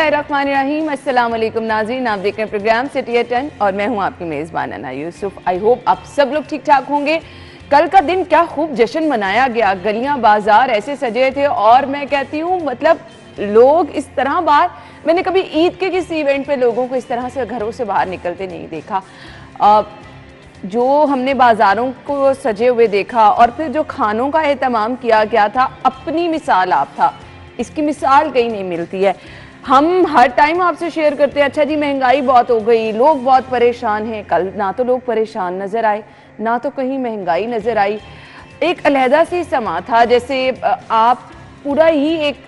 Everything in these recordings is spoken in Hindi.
बिस्मिल्लाहिर्रहमानिर्रहीम। अस्सलाम वालेकुम नाज़रीन, आप देख रहे हैं प्रोग्राम सिटी एट 10 और मैं हूं आपकी मेज़बान अना यूसुफ। आई होप आप सब लोग ठीक ठाक होंगे। कल का दिन क्या खूब जश्न मनाया गया, गलियां बाजार ऐसे सजे थे और मैं कहती हूँ मतलब लोग इस तरह बाहर, मैंने कभी ईद के किसी इवेंट पे लोगों को इस तरह से घरों से बाहर निकलते नहीं देखा। जो हमने बाज़ारों को सजे हुए देखा और फिर जो खानों का एहतमाम किया गया था, अपनी मिसाल आप था, इसकी मिसाल कहीं नहीं मिलती है। हम हर टाइम आपसे शेयर करते हैं अच्छा जी महंगाई बहुत हो गई, लोग बहुत परेशान हैं। कल ना तो लोग परेशान नज़र आए, ना तो कहीं महंगाई नज़र आई। एक अलहदा सी समा था, जैसे आप पूरा ही एक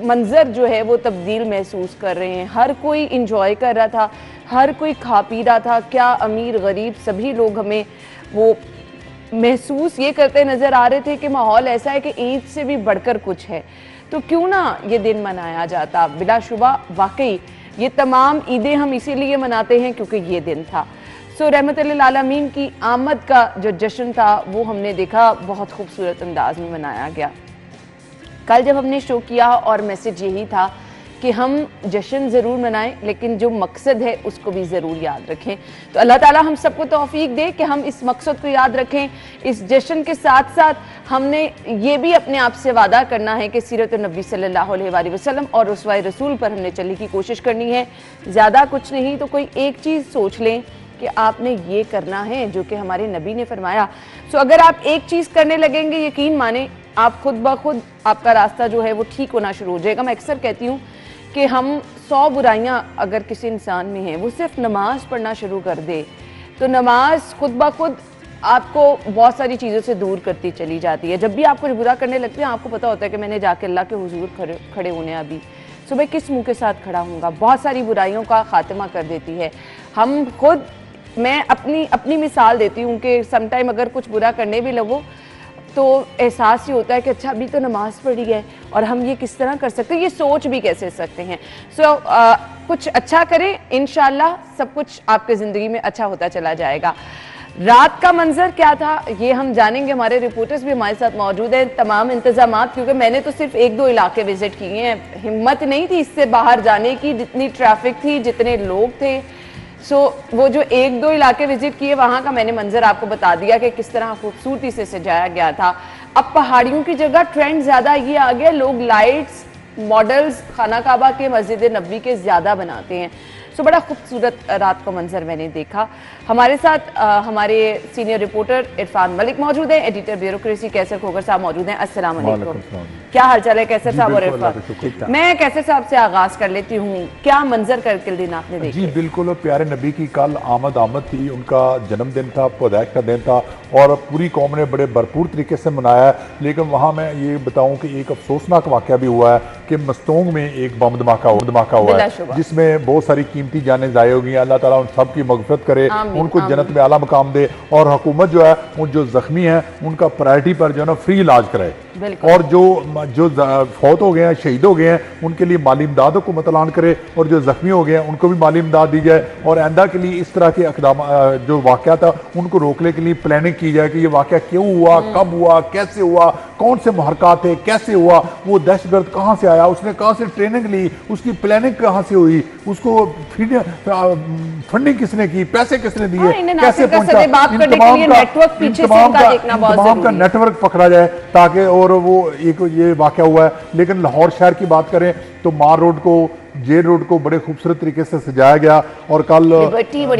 मंजर जो है वो तब्दील महसूस कर रहे हैं। हर कोई इंजॉय कर रहा था, हर कोई खा पी रहा था। क्या अमीर गरीब सभी लोग हमें वो महसूस ये करते नज़र आ रहे थे कि माहौल ऐसा है कि ईद से भी बढ़कर कुछ है, तो क्यों ना ये दिन मनाया जाता। बिलाशुबा वाकई ये तमाम ईदें हम इसीलिए मनाते हैं क्योंकि ये दिन था। सो रहमतुल लिल आलमीन की आमद का जो जश्न था वो हमने देखा बहुत खूबसूरत अंदाज में मनाया गया। कल जब हमने शो किया और मैसेज यही था कि हम जश्न ज़रूर मनाएं लेकिन जो मकसद है उसको भी ज़रूर याद रखें। तो अल्लाह ताला हम सबको तौफीक दे कि हम इस मकसद को याद रखें। इस जश्न के साथ साथ हमने ये भी अपने आप से वादा करना है कि सीरत नबी सल्लल्लाहु अलैहि वसल्लम और उसवाए रसूल पर हमने चलने की कोशिश करनी है। ज़्यादा कुछ नहीं तो कोई एक चीज़ सोच लें कि आपने ये करना है जो कि हमारे नबी ने फरमाया। सो अगर आप एक चीज़ करने लगेंगे, यकीन माने आप खुद ब खुद आपका रास्ता जो है वो ठीक होना शुरू हो जाएगा। मैं अक्सर कहती हूँ कि हम 100 बुराइयां अगर किसी इंसान में हैं, वो सिर्फ नमाज पढ़ना शुरू कर दे तो नमाज खुद ब खुद आपको बहुत सारी चीज़ों से दूर करती चली जाती है। जब भी आप कुछ बुरा करने लगते हैं आपको पता होता है कि मैंने जाके अल्लाह के हुजूर खड़े होने अभी सुबह किस मुंह के साथ खड़ा हूँगा, बहुत सारी बुराइयों का खात्मा कर देती है। हम खुद, मैं अपनी मिसाल देती हूँ कि समटाइम अगर कुछ बुरा करने भी लगो तो एहसास ही होता है कि अच्छा अभी तो नमाज पढ़ी है और हम ये किस तरह कर सकते हैं, ये सोच भी कैसे सकते हैं। सो कुछ अच्छा करें, इंशाल्लाह सब कुछ आपके ज़िंदगी में अच्छा होता चला जाएगा। रात का मंजर क्या था ये हम जानेंगे, हमारे रिपोर्टर्स भी हमारे साथ मौजूद हैं। तमाम इंतजामात, क्योंकि मैंने तो सिर्फ 1-2 इलाके विजिट किए हैं, हिम्मत नहीं थी इससे बाहर जाने की, जितनी ट्रैफिक थी, जितने लोग थे। सो वो जो 1-2 इलाके विजिट किए वहाँ का मैंने मंजर आपको बता दिया कि किस तरह खूबसूरती से सजाया गया था। अब पहाड़ियों की जगह ट्रेंड ज़्यादा ये आ गया, लोग लाइट्स मॉडल्स खाना काबा के मस्जिद नबी के ज़्यादा बनाते हैं। सो बड़ा खूबसूरत रात का मंजर मैंने देखा। हमारे साथ हमारे सीनियर रिपोर्टर इरफान मलिक मौजूद हैं, एडिटर ब्यूरोक्रेसी कैसर खोकर साहब मौजूद हैं। अस्सलाम वालेकुम, क्या हाल चाल है कैसर साहब और इरफान? मैं कैसर साहब से आगाज कर लेती हूँ, क्या मंजर करके दिन आपने देखा? जी बिल्कुल, प्यारे नबी की कल आमद थी, उनका जन्मदिन था, पैदाइश का दिन था और पूरी कौम ने बड़े भरपूर तरीके से मनाया है। लेकिन वहाँ मैं ये बताऊँ कि एक अफसोसनाक वाक़या भी हुआ है कि मस्तोंग में एक बम धमाका हुआ है जिसमें बहुत सारी कीमती जानें ज़ाया हो गई। अल्लाह ताला उन सब की मग़फ़िरत करे, उनको जन्नत में आला मकाम दे और हुकूमत जो है उन जो ज़ख्मी हैं उनका प्रायोरिटी पर जो है ना फ्री इलाज कराए और जो फौत हो गए हैं, शहीद हो गए हैं, उनके लिए माली इमदाद को मतलान करे और जो ज़ख्मी हो गए हैं उनको भी माली इमदाद दी जाए और आइंदा के लिए इस तरह के अक़दाम जो वाक़या था उनको रोकने के लिए प्लानिंग की जाए कि ये वाक़या क्यों हुआ, कब हुआ, कैसे हुआ, कौन से महरक़ात थे, कैसे हुआ, वो दहशतगर्द कहाँ से आया, उसने कहाँ से ट्रेनिंग ली, उसकी प्लानिंग कहाँ से हुई, उसको फंडिंग किसने की, पैसे किसने दिए, कैसे पहुंचा, तमाम का नेटवर्क पकड़ा जाए ताकि, और वो एक ये वाक़या हुआ है। लेकिन लाहौर शहर की बात करें तो मार रोड को, जेल रोड को बड़े खूबसूरत तरीके से सजाया गया और कल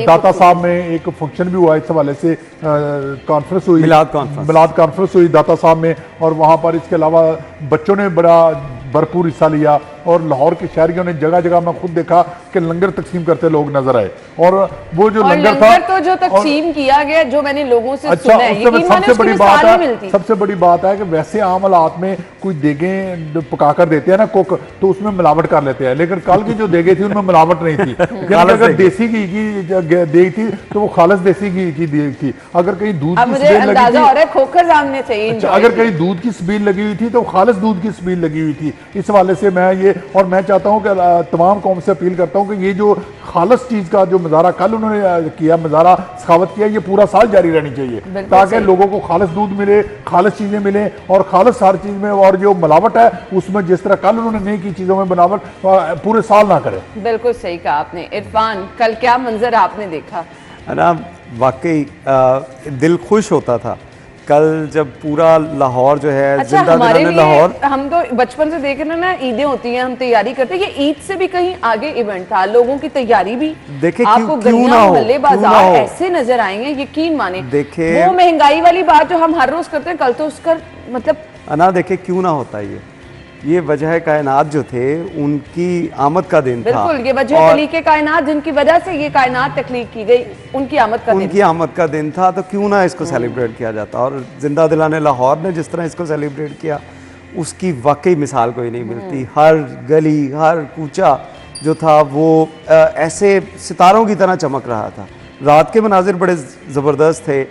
दाता साहब में एक फंक्शन भी हुआ, इस हवाले से कॉन्फ्रेंस हुई, मिलाद कॉन्फ्रेंस हुई दाता साहब में और वहाँ पर इसके अलावा बच्चों ने बड़ा भरपूर हिस्सा लिया और लाहौर के शहरियों ने जगह जगह मैं खुद देखा कि लंगर तकसीम करते लोग नजर आए और वो जो लंगर था तो जो तकसीम किया गया, जो मैंने लोगों से अच्छा, सुना है, सबसे बड़ी बात है कि वैसे आम हालात में कोई देगें पकाकर देते हैं ना कुक, तो उसमें मिलावट कर लेते हैं, लेकिन कल की जो देगें थी उनमें मिलावट नहीं थी। अगर देसी घी की देग थी तो वो खालिस देसी घी की देग थी। अगर कहीं दूध की स्मेल लगी थी, अगर कहीं दूध की स्मेल लगी हुई थी तो खालिस दूध की स्मेल लगी हुई थी। इस हवाले से मैं ये चाहिए। और मैं चाहता हूँ कि तमाम कौम से अपील करता हूँ कि ये जो खालस चीज़ का जो मुजाहरा कल उन्होंने किया, मुजाहरा सखावत किया, ये पूरा साल जारी रहनी चाहिए ताकि लोगों को खालस दूध मिले, खालस चीज़ें मिलें और खालस हर चीज़ में। और जो मिलावट है उसमें जिस तरह कल उन्होंने नहीं की चीज़ों में बनावट पूरे साल ना करें। बिल्कुल सही कहा आपने। इरफान, कल क्या मंजर आपने देखा? ना वाकई दिल खुश होता था कल जब पूरा लाहौर जो है अच्छा, जिंदा हमारे दिलाने लिए लाहौर। हम तो बचपन से देख रहे हैं ना, ईदें होती हैं, हम तैयारी करते हैं, ये ईद से भी कहीं आगे इवेंट था, लोगों की तैयारी भी। देखे आपको क्यों ना हो, मोहल्ले बाजार ऐसे नजर आएंगे, यकीन माने। देखे वो महंगाई वाली बात जो हम हर रोज करते हैं, कल तो उसका मतलब अना देखे क्यों ना होता ये वजह कायनात जो थे उनकी आमद का दिन था। बिल्कुल, ये वजह तख्लीक कायनात जिनकी वजह से ये कायनात तख्लीक की गई, उनकी आमद का दिन था। तो क्यों ना इसको सेलिब्रेट किया जाता। और जिंदा दिलाने लाहौर ने जिस तरह इसको सेलिब्रेट किया उसकी वाकई मिसाल कोई नहीं मिलती। हर गली हर कूचा जो था वो ऐसे सितारों की तरह चमक रहा था। रात के मनाजिर बड़े ज़बरदस्त थे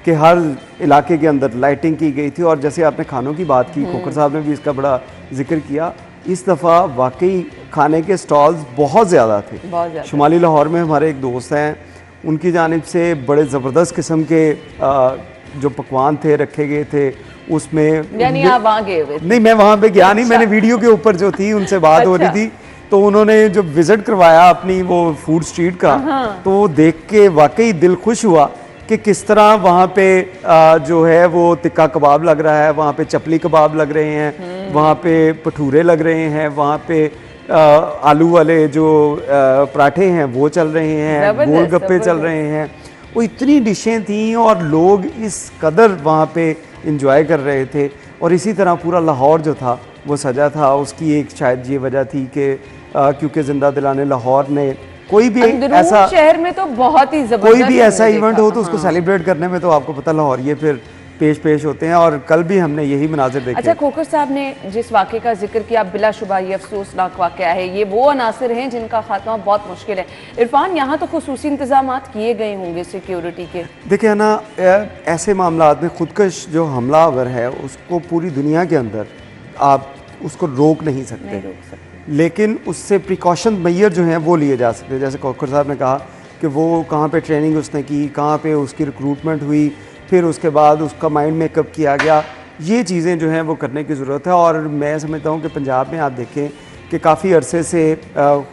कि हर इलाके के अंदर लाइटिंग की गई थी। और जैसे आपने खानों की बात की, खोखर साहब ने भी इसका बड़ा जिक्र किया, इस दफ़ा वाकई खाने के स्टॉल्स बहुत ज़्यादा थे। शुमाली लाहौर में हमारे एक दोस्त हैं, उनकी जानिब से बड़े ज़बरदस्त किस्म के जो पकवान थे रखे गए थे। उसमें यानी आप वहाँ गए हुए? नहीं, मैं वहाँ पे गया नहीं, मैंने वीडियो के ऊपर जो थी उनसे बात हो रही थी, तो उन्होंने जो विज़िट करवाया अपनी वो फूड स्ट्रीट का, तो वो देख के वाकई दिल खुश हुआ कि किस तरह वहाँ पे जो है वो तिक्का कबाब लग रहा है, वहाँ पे चपली कबाब लग रहे हैं, वहाँ पे भटूरे लग रहे हैं, वहाँ पे आलू वाले जो पराठे हैं वो चल रहे हैं, गोलगप्पे चल रहे हैं। वो इतनी डिशें थी और लोग इस कदर वहाँ पे इंजॉय कर रहे थे। और इसी तरह पूरा लाहौर जो था वो सजा था। उसकी एक शायद ये वजह थी कि क्योंकि जिंदा दिलाने लाहौर ने कोई भी ऐसा शहर में तो बहुत ही कोई भी ऐसा इवेंट हो तो उसको सेलिब्रेट करने में तो आपको पता लाहौर ये फिर पेश होते हैं। और कल भी हमने यही मनाजिर देखे। अच्छा, खोखर साहब ने जिस वाक़े का जिक्र किया, बिलाशुबा ये अफसोसनाक वाक़या है, ये वो अनासर हैं जिनका खात्मा बहुत मुश्किल है। इरफान, यहाँ तो खुसूसी इंतजाम किए गए होंगे सिक्योरिटी के? देखिए ना, ऐसे मामला में खुदकश जो हमलावर है उसको पूरी दुनिया के अंदर आप उसको रोक नहीं सकते, लेकिन उससे प्रिकॉशन मैयर जो हैं वो लिए जा सकते हैं। जैसे खोखर साहब ने कहा कि वो कहाँ पे ट्रेनिंग उसने की, कहाँ पे उसकी रिक्रूटमेंट हुई, फिर उसके बाद उसका माइंड मेकअप किया गया, ये चीज़ें जो हैं वो करने की ज़रूरत है। और मैं समझता हूँ कि पंजाब में आप देखें कि काफ़ी अरसे से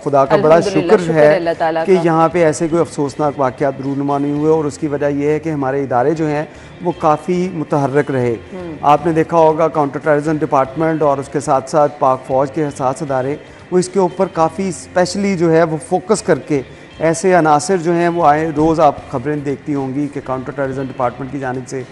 खुदा का बड़ा शुक्र है कि यहाँ पे ऐसे कोई अफसोसनाक वाक़यात रूनुमा नहीं हुए। और उसकी वजह यह है कि हमारे इदारे जो हैं वो काफ़ी मुतहर्रक रहे। आपने देखा होगा काउंटर टेररिज्म डिपार्टमेंट और उसके साथ साथ पाक फ़ौज के हसास इदारे वो इसके ऊपर काफ़ी स्पेशली जो है वो फोकस करके ऐसे अनासर जो हैं वो आए। रोज़ आप खबरें देखती होंगी कि काउंटर टेररिज्म डिपार्टमेंट की जानिब से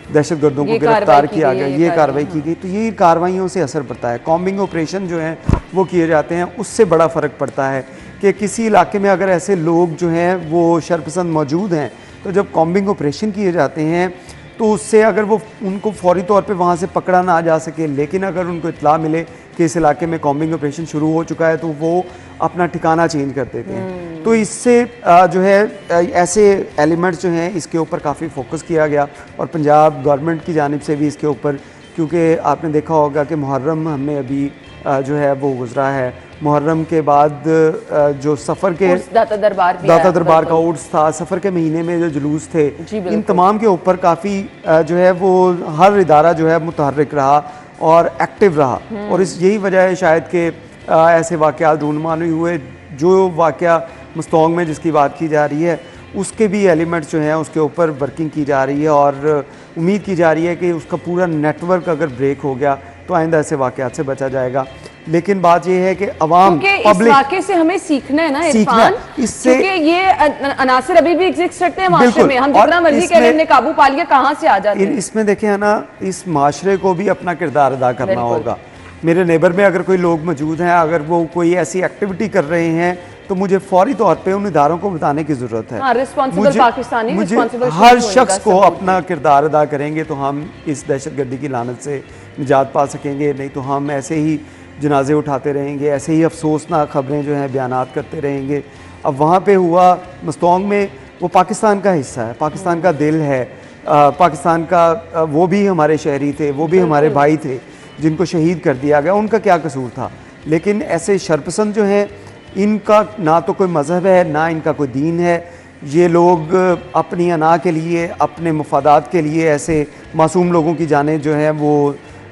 दहशतगर्दों को गिरफ्तार किया गया, ये कार्रवाई की गई। तो ये कार्रवाइयों से असर पड़ता है। कॉम्बिंग ऑपरेशन जो हैं वो किए जाते हैं, उससे बड़ा फ़र्क पड़ता है कि किसी इलाके में अगर ऐसे लोग जो हैं वो शरपसंद मौजूद हैं, तो जब कॉम्बिंग ऑपरेशन किए जाते हैं तो उससे अगर वो उनको फौरी तौर पे वहाँ से पकड़ा ना जा सके, लेकिन अगर उनको इत्तला मिले कि इस इलाके में कॉम्बिंग ऑपरेशन शुरू हो चुका है तो वो अपना ठिकाना चेंज कर देते हैं। तो इससे जो है ऐसे एलिमेंट्स जो हैं इसके ऊपर काफ़ी फोकस किया गया। और पंजाब गवर्नमेंट की जानिब से भी इसके ऊपर, क्योंकि आपने देखा होगा कि मुहर्रम हमने अभी जो है वो गुजरा है, मुहर्रम के बाद जो सफ़र के दाता दरबार का उर्स था, सफ़र के महीने में जो जुलूस थे, इन तमाम के ऊपर काफ़ी जो है वो हर इदारा जो है मुतहर्रिक रहा और एक्टिव रहा। और इस यही वजह है शायद कि ऐसे वाक़यात रूनुमा नहीं हुए। जो वाक़या मुस्तौंग में जिसकी बात की जा रही है उसके भी एलिमेंट्स जो हैं उसके ऊपर वर्किंग की जा रही है और उम्मीद की जा रही है कि उसका पूरा नेटवर्क अगर ब्रेक हो गया तो आइंदा ऐसे वाक़यात से बचा जाएगा। लेकिन बात यह है कि अवाम पब्लिक, इस वाक़े से हमें सीखना है ना इरफान, इससे क्योंकि ये अनासर अभी भी एग्जिस्ट करते हैं माशरे में। हम जितना मर्जी कह रहे हमने काबू पा लिया, कहाँ से आ जाते हैं। इसमें देखें है ना, इस माशरे को भी अपना किरदार अदा करना होगा। मेरे नेबर में अगर कोई लोग मौजूद हैं, अगर वो कोई ऐसी एक्टिविटी कर रहे हैं तो मुझे फौरी तौर पे उन इदारों को बताने की ज़रूरत है। मुझे हर शख्स को अपना किरदार अदा करेंगे तो हम इस दहशतगर्दी की लानत से निजात पा सकेंगे। नहीं तो हम ऐसे ही जनाजे उठाते रहेंगे, ऐसे ही अफसोसनाक खबरें जो हैं बयानात करते रहेंगे। अब वहाँ पे हुआ मुस्तौंग में, वो पाकिस्तान का हिस्सा है, पाकिस्तान का दिल है, पाकिस्तान का वो भी हमारे शहरी थे, वो भी हमारे भाई थे जिनको शहीद कर दिया गया। उनका क्या कसूर था? लेकिन ऐसे शरपसंद जो हैं, इनका ना तो कोई मज़हब है ना इनका कोई दीन है। ये लोग अपनी अना के लिए, अपने मफादात के लिए ऐसे मासूम लोगों की जानें जो हैं वो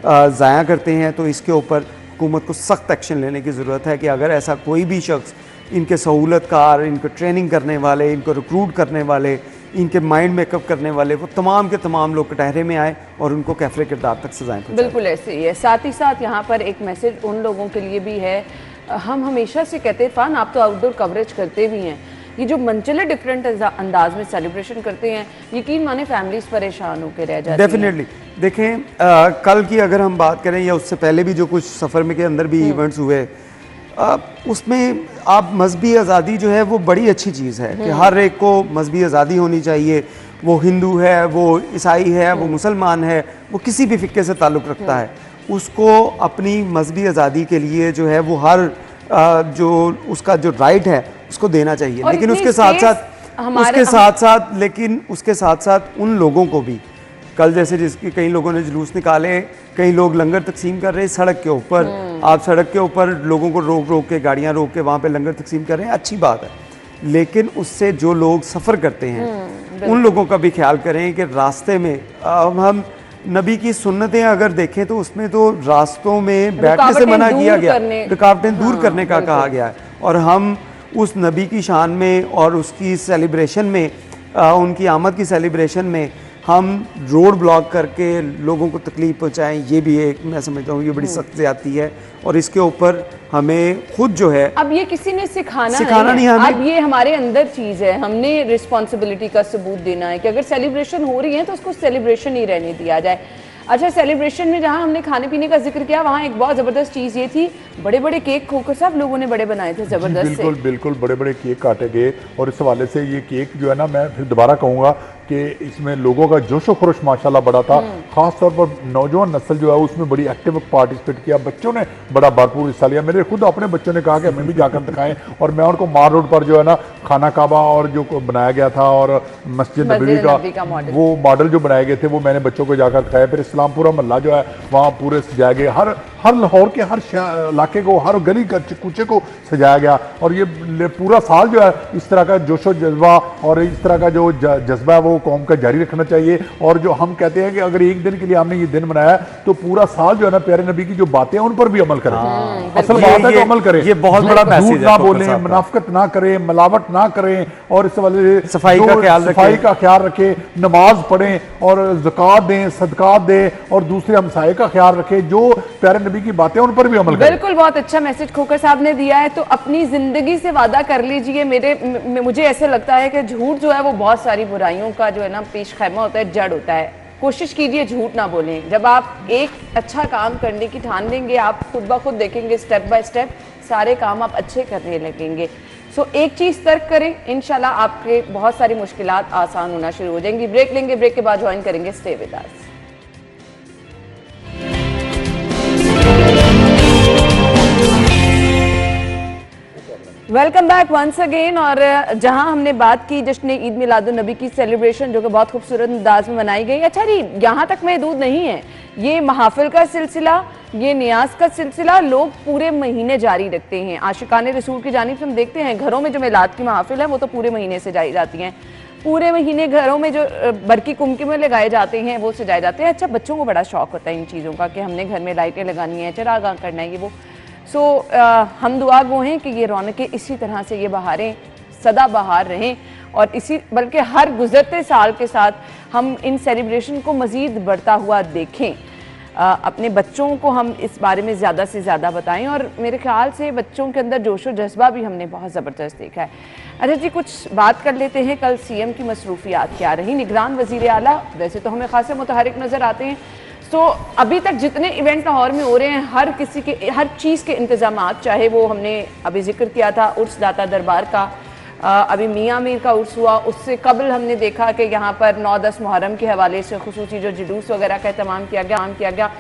ज़ाया करते हैं। तो इसके ऊपर हुकूमत को सख्त एक्शन लेने की ज़रूरत है कि अगर ऐसा कोई भी शख्स इनके सहूलतकार, इनको ट्रेनिंग करने वाले, इनको रिक्रूट करने वाले, इनके माइंड मेकअप करने वाले, वो तमाम के तमाम लोग कटहरे में आए और उनको कैफरे किरदार तक सजाएं पहुंचाएं। बिल्कुल ऐसे ही है। साथ ही साथ यहाँ पर एक मैसेज उन लोगों के लिए भी है। हम हमेशा से कहते हैं, इरफान आप तो आउटडोर कवरेज करते भी हैं, ये जो मनचले डिफरेंट अंदाज में सेलिब्रेशन करते हैं, यकीन माने फैमिलीज परेशान होकर रह जाती हैं। डेफिनेटली देखें, कल की अगर हम बात करें या उससे पहले भी जो कुछ सफ़र में के अंदर भी इवेंट्स हुए, उसमें आप मजहबी आज़ादी जो है वो बड़ी अच्छी चीज़ है कि हर एक को मजहबी आज़ादी होनी चाहिए। वो हिंदू है, वो ईसाई है, वो मुसलमान है, वो किसी भी फ़िक्के से ताल्लुक़ रखता है, उसको अपनी मजहबी आज़ादी के लिए जो है वो हर जो उसका जो राइट है उसको देना चाहिए। लेकिन उसके साथ साथ उन लोगों को भी, कल जैसे जिसकी कई लोगों ने जुलूस निकाले, कई लोग लंगर तकसीम कर रहे हैं सड़क के ऊपर, आप सड़क के ऊपर लोगों को रोक रोक के, गाड़ियां रोक के वहाँ पे लंगर तकसीम कर रहे हैं, अच्छी बात है। लेकिन उससे जो लोग सफ़र करते हैं उन लोगों का भी ख्याल करें कि रास्ते में हम नबी की सुन्नतें अगर देखें तो उसमें तो रास्तों में बैठने से मना किया गया, रुकावटें दूर करने का कहा गया है। और हम उस नबी की शान में और उसकी सेलिब्रेशन में, उनकी आमद की सेलिब्रेशन में हम रोड ब्लॉक करके लोगों को तकलीफ पहुंचाएं, ये भी एक, मैं समझता हूँ ये बड़ी सख्त ज़्यादती है। और इसके ऊपर हमें खुद जो है, अब ये किसी ने सिखाना नहीं है, अब ये हमारे अंदर चीज़ है। हमने रिस्पॉन्सिबिलिटी का सबूत देना है कि अगर सेलिब्रेशन हो रही है तो उसको सेलिब्रेशन ही रहने दिया जाए। अच्छा, सेलिब्रेशन में जहाँ हमने खाने पीने का जिक्र किया, वहाँ एक बहुत ज़बरदस्त चीज़ ये थी, बड़े बड़े केक खोकर सब लोगों ने बड़े बनाए थे, ज़बरदस्त। बिल्कुल बिल्कुल, बड़े बड़े केक काटे गए। और इस हवाले से ये केक जो है ना, मैं फिर दोबारा कहूँगा कि इसमें लोगों का जोशो खरोश माशाल्लाह बड़ा था। ख़ास तौर पर नौजवान नस्ल जो है उसमें बड़ी एक्टिव पार्टिसिपेट किया, बच्चों ने बड़ा भरपूर हिस्सा लिया। मेरे खुद अपने बच्चों ने कहा कि हमें भी जाकर दिखाएं, और मैं उनको मार रोड पर जो है ना खाना काबा और जो बनाया गया था और मस्जिद नबवी का वो मॉडल जो बनाए गए थे वो मैंने बच्चों को जाकर दिखाया। फिर इस्लामपुरा मोहल्ला जो है वहाँ पूरे सजाया गया, हर लाहौर के हर इलाके को, हर गली कूचे को सजाया गया। और ये पूरा साल जो है इस तरह का जोशो जज्बा और इस तरह का जो जज्बा है वो कौम का जारी रखना चाहिए। और जो हम कहते हैं कि अगर एक दिन के लिए हमने ये दिन बनाया तो पूरा साल जो है ना प्यारे नबी की जो बातें हैं उन पर भी अमल करें। असल बात है तो अमल करें, ये बहुत बड़ा मैसेज है। झूठ ना बोलें, मुनाफिकत ना करें, मिलावट ना करें, और इस वाले सफाई का ख्याल रखें, नमाज पढ़ें और ज़कात दें, सदकात दें, और दूसरे हमसाये का ख्याल रखें। जो प्यारे नबी की बातें उन पर भी अमल करें। बिल्कुल, बहुत अच्छा मैसेज खोकर साहब ने दिया है। तो अपनी जिंदगी से वादा कर लीजिए। मुझे ऐसे लगता है कि झूठ जो है वो बहुत सारी बुराइयों का जो है ना पेश खैमा होता है, जड़ होता है। कोशिश कीजिए झूठ ना बोलें। जब आप एक अच्छा काम करने की ठान लेंगे, आप खुद ब खुद देखेंगे स्टेप बाय स्टेप सारे काम आप अच्छे करने लगेंगे। सो एक चीज़ तर्क करें, इंशाल्लाह आपके बहुत सारी मुश्किलात आसान होना शुरू हो जाएंगी। ब्रेक लेंगे, ब्रेक के बाद ज्वाइन करेंगे। Stay with us. Welcome back once again. और जहां हमने बात की जश्न ईद मिलादुन नबी की सेलिब्रेशन जो कि बहुत खूबसूरत अंदाज में मनाई गई। अच्छा जी, यहाँ तक महदूद नहीं है, ये महाफिल का सिलसिला, ये नियाज का सिलसिला लोग पूरे महीने जारी रखते हैं। आशिकाने रसूल की जानिब से हम देखते हैं घरों में जो मिलाद की महाफिल है वो तो पूरे महीने से जाई जाती हैं। पूरे महीने घरों में जो बरकी कुमकुमे लगाए जाते हैं वो सजाए जाते हैं। अच्छा, बच्चों को बड़ा शौक होता है इन चीज़ों का कि हमने घर में लाइटें लगानी है, चिराग करना है, ये वो। सो हम दुआ गो हैं कि ये रौनकें इसी तरह से ये बहारें सदा बहार रहें, और इसी बल्कि हर गुजरते साल के साथ हम इन सेलिब्रेशन को मज़ीद बढ़ता हुआ देखें। अपने बच्चों को हम इस बारे में ज़्यादा से ज़्यादा बताएं, और मेरे ख्याल से बच्चों के अंदर जोशो जज्बा भी हमने बहुत ज़बरदस्त देखा है। अच्छा जी, कुछ बात कर लेते हैं कल सीएम की मसरूफियात क्या रही। निगरान वज़ीर आला वैसे तो हमें खासे मुतहरिक नज़र आते हैं। तो अभी तक जितने इवेंट लाहौर में हो रहे हैं, हर किसी के हर चीज़ के इंतजामात, चाहे वो हमने अभी जिक्र किया था उर्स दाता दरबार का, अभी मियाँ मीर का उर्स हुआ, उससे कबल हमने देखा कि यहाँ पर 9-10 मुहर्रम के हवाले से खुसूसी जो जुलूस वगैरह का एहतमाम किया गया।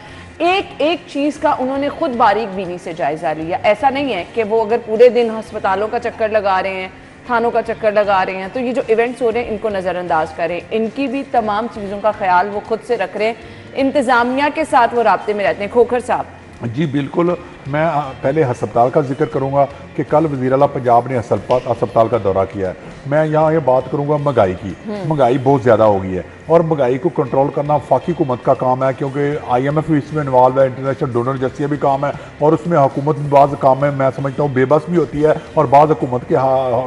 एक एक चीज़ का उन्होंने खुद बारीक बीनी से जायज़ा लिया। ऐसा नहीं है कि वो अगर पूरे दिन अस्पतालों का चक्कर लगा रहे हैं, थानों का चक्कर लगा रहे हैं, तो ये जो इवेंट्स हो रहे हैं इनको नज़रअंदाज करें। इनकी भी तमाम चीज़ों का ख्याल वो खुद से रख रहे हैं, इंतज़ामिया के साथ वो राब्ते में रहते हैं। खोखर साहब जी बिल्कुल, मैं पहले हस्पताल का जिक्र करूंगा कि कल वज़ीर आला पंजाब ने हस्पताल का दौरा किया है। मैं यहाँ ये बात करूंगा महंगाई की। महंगाई बहुत ज़्यादा हो गई है और महंगाई को कंट्रोल करना वफाकी हुकूमत का काम है, क्योंकि IMF भी इसमें इन्वॉल्व है, इंटरनेशनल डोनर एजेंसी भी काम है और उसमें हुकूमत बाज़ काम है, मैं समझता हूँ बेबस भी होती है और बाज़ हुकूमत के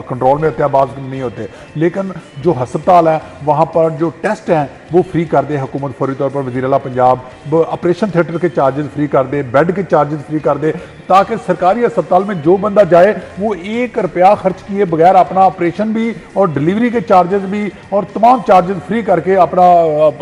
कंट्रोल में होते हैं, बाज़ नहीं होते। लेकिन जो हस्पताल है वहाँ पर जो टेस्ट हैं वो फ्री कर दे हुकूमत फौरी तौर पर। वज़ीर आला पंजाब ऑपरेशन थिएटर के चार्जेस फ्री कर दे, बेड के चार्जेस फ्री कर दे, ताकि सरकारी अस्पताल में जो बंदा जाए वो 1 रुपया खर्च किए बगैर अपना ऑपरेशन भी और डिलीवरी के चार्जेस भी और तमाम चार्जेस फ्री करके अपना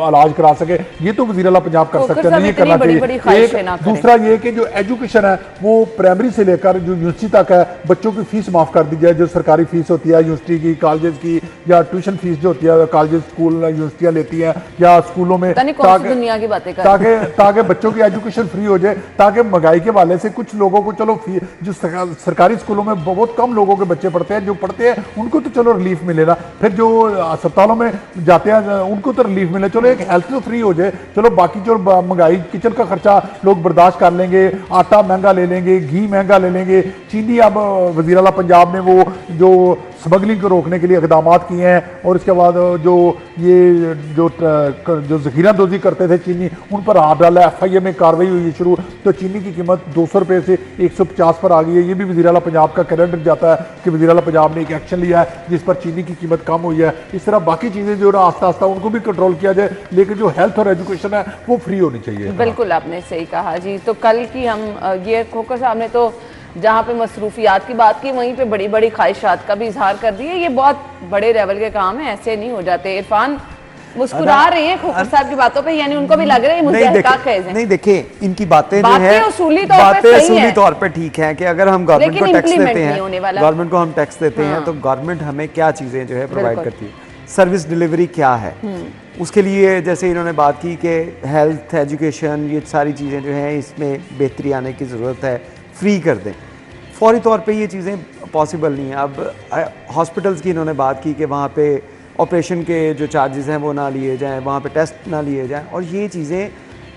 इलाज करा सके। ये तो वज़ीर आला पंजाब कर सकते हैं, नहीं करना चाहिए। एक दूसरा ये कि जो एजुकेशन है वो प्राइमरी से लेकर जो यूनिवर्सिटी तक है, बच्चों की फीस माफ़ कर दी जाए। जो सरकारी फीस होती है यूनिवर्सिटी की, कॉलेज की, या ट्यूशन फीस जो होती है कॉलेज स्कूल यूनिवर्सिटियाँ लेती हैं या स्कूलों में, दुनिया की बातें ताकि बच्चों की एजुकेशन फ्री हो जाए, ताकि महंगाई के हवाले से कुछ लोगों को चलो जो सरकारी स्कूलों में बहुत कम लोगों के बच्चे पढ़ते हैं, जो पढ़ते हैं उनको तो चलो रिलीफ मिले ना, फिर जो अस्पतालों में जाते हैं उनको तो रिलीफ मिले, चलो एक हेल्थ तो फ्री हो जाए। चलो बाकी जो महंगाई किचन का खर्चा लोग बर्दाश्त कर लेंगे, आटा महंगा ले लेंगे, घी महंगा ले लेंगे, चीनी। अब वज़ीर आला पंजाब ने वो जो स्मगलिंग को रोकने के लिए इक़दामात किए हैं और इसके बाद जो ज़ख़ीरादोज़ी करते थे चीनी, उन पर हाथ डाला, FIA में कार्रवाई हुई शुरू, तो चीनी की कीमत 200 रुपये से 150 पर आ गई है। ये भी वज़ीर आला पंजाब का क्रेडिट जाता है कि वज़ीर आला पंजाब ने एक एक्शन लिया है जिस पर चीनी की कीमत कम हुई है। इस तरह बाकी चीज़ें जो आस्ता आस्ता उनको भी कंट्रोल किया जाए, लेकिन जो हेल्थ और एजुकेशन है वो फ्री होनी चाहिए। बिल्कुल आपने सही कहा जी। तो कल की हम ये खोखर साहब ने तो जहाँ पे मसरूफियात की बात की, वहीं पे बड़ी बड़ी ख्वाहिशात का भी इजहार कर दिया। ये बहुत बड़े लेवल के काम है, ऐसे नहीं हो जाते। इरफान मुस्कुरा रहे हैं खोखर साहब की बातों पे, यानी उनको भी लग रहा है नहीं देखे इनकी बातें जो है बातें तौर पे ठीक है कि अगर हम गवर्नमेंट को टैक्स देते हैं, गवर्नमेंट को हम टैक्स देते हैं तो गवर्नमेंट हमें क्या चीजें जो है प्रोवाइड करती है, सर्विस डिलीवरी क्या है, उसके लिए जैसे इन्होंने बात की कि हेल्थ एजुकेशन ये सारी चीज़ें जो हैं इसमें बेहतरी आने की ज़रूरत है, फ्री कर दें। फौरी तौर पे ये चीज़ें पॉसिबल नहीं है। अब हॉस्पिटल्स की इन्होंने बात की कि वहाँ पे ऑपरेशन के जो चार्जेस हैं वो ना लिए जाएं, वहाँ पे टेस्ट ना लिए जाएं, और ये चीज़ें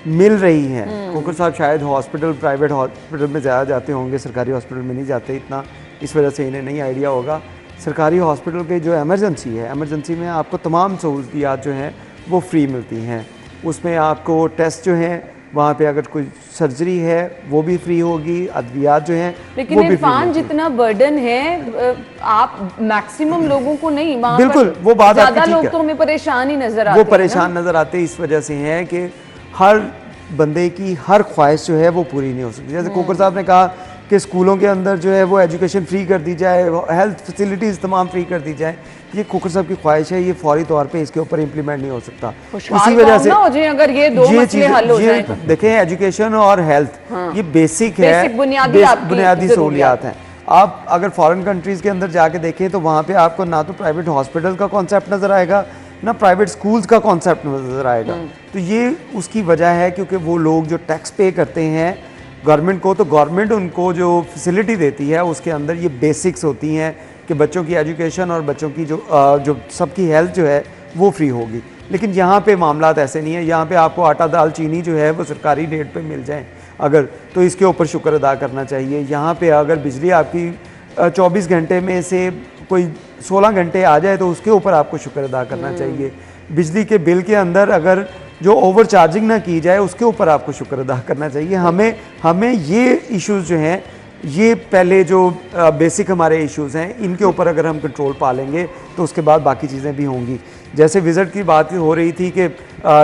मिल रही हैं। खोखर साहब शायद हॉस्पिटल, प्राइवेट हॉस्पिटल में ज़्यादा जाते होंगे, सरकारी हॉस्पिटल में नहीं जाते इतना, इस वजह से इन्हें नहीं आइडिया होगा। सरकारी हॉस्पिटल के जो एमरजेंसी है, एमरजेंसी में आपको तमाम सहूलियात जो हैं वो फ्री मिलती हैं। उसमें आपको टेस्ट जो हैं वहाँ पे अगर कोई सर्जरी है वो भी फ्री होगी, अद्वियात जो हैं लेकिन इरफान जितना बर्डन है आप मैक्सिमम लोगों को नहीं, बिल्कुल वो बात ज़्यादा लोग तो हमें परेशान ही नजर आते हैं। वो परेशान नजर आते इस वजह से हैं कि हर बंदे की हर ख्वाहिश जो है वो पूरी नहीं हो सकती। जैसे खोखर साहब ने कहा कि स्कूलों के अंदर जो है वो एजुकेशन फ्री कर दी जाए, हेल्थ फैसिलिटीज़ तमाम फ्री कर दी जाए, ये खोखर साहब की ख्वाहिश है, ये फौरी तौर पे इसके ऊपर इम्प्लीमेंट नहीं हो सकता। इसी वजह से अगर ये दो मसले हल हो जाएं, देखें एजुकेशन और हेल्थ ये बेसिक है, बुनियादी सहूलियात हैं। आप अगर फॉरेन कंट्रीज़ के अंदर जाके देखें तो वहाँ पे आपको ना तो प्राइवेट हॉस्पिटल का कॉन्सेप्ट नज़र आएगा, ना प्राइवेट स्कूल्स का कॉन्सेप्ट नज़र आएगा। तो ये उसकी वजह है क्योंकि वो लोग जो टैक्स पे करते हैं गवर्नमेंट को, तो गवर्नमेंट उनको जो फैसिलिटी देती है उसके अंदर ये बेसिक्स होती हैं कि बच्चों की एजुकेशन और बच्चों की जो सबकी हेल्थ जो है वो फ्री होगी। लेकिन यहाँ पे मामलात ऐसे नहीं है। यहाँ पे आपको आटा दाल चीनी जो है वो सरकारी रेट पे मिल जाए अगर, तो इसके ऊपर शुक्र अदा करना चाहिए। यहाँ पे अगर बिजली आपकी 24 घंटे में से कोई 16 घंटे आ जाए तो उसके ऊपर आपको शुक्र अदा करना चाहिए। बिजली के बिल के अंदर अगर जो ओवर चार्जिंग ना की जाए उसके ऊपर आपको शुक्र अदा करना चाहिए। हमें ये इश्यूज़ जो हैं, ये पहले जो बेसिक हमारे इश्यूज़ हैं इनके ऊपर अगर हम कंट्रोल पा लेंगे तो उसके बाद बाकी चीज़ें भी होंगी। जैसे विज़िट की बात हो रही थी कि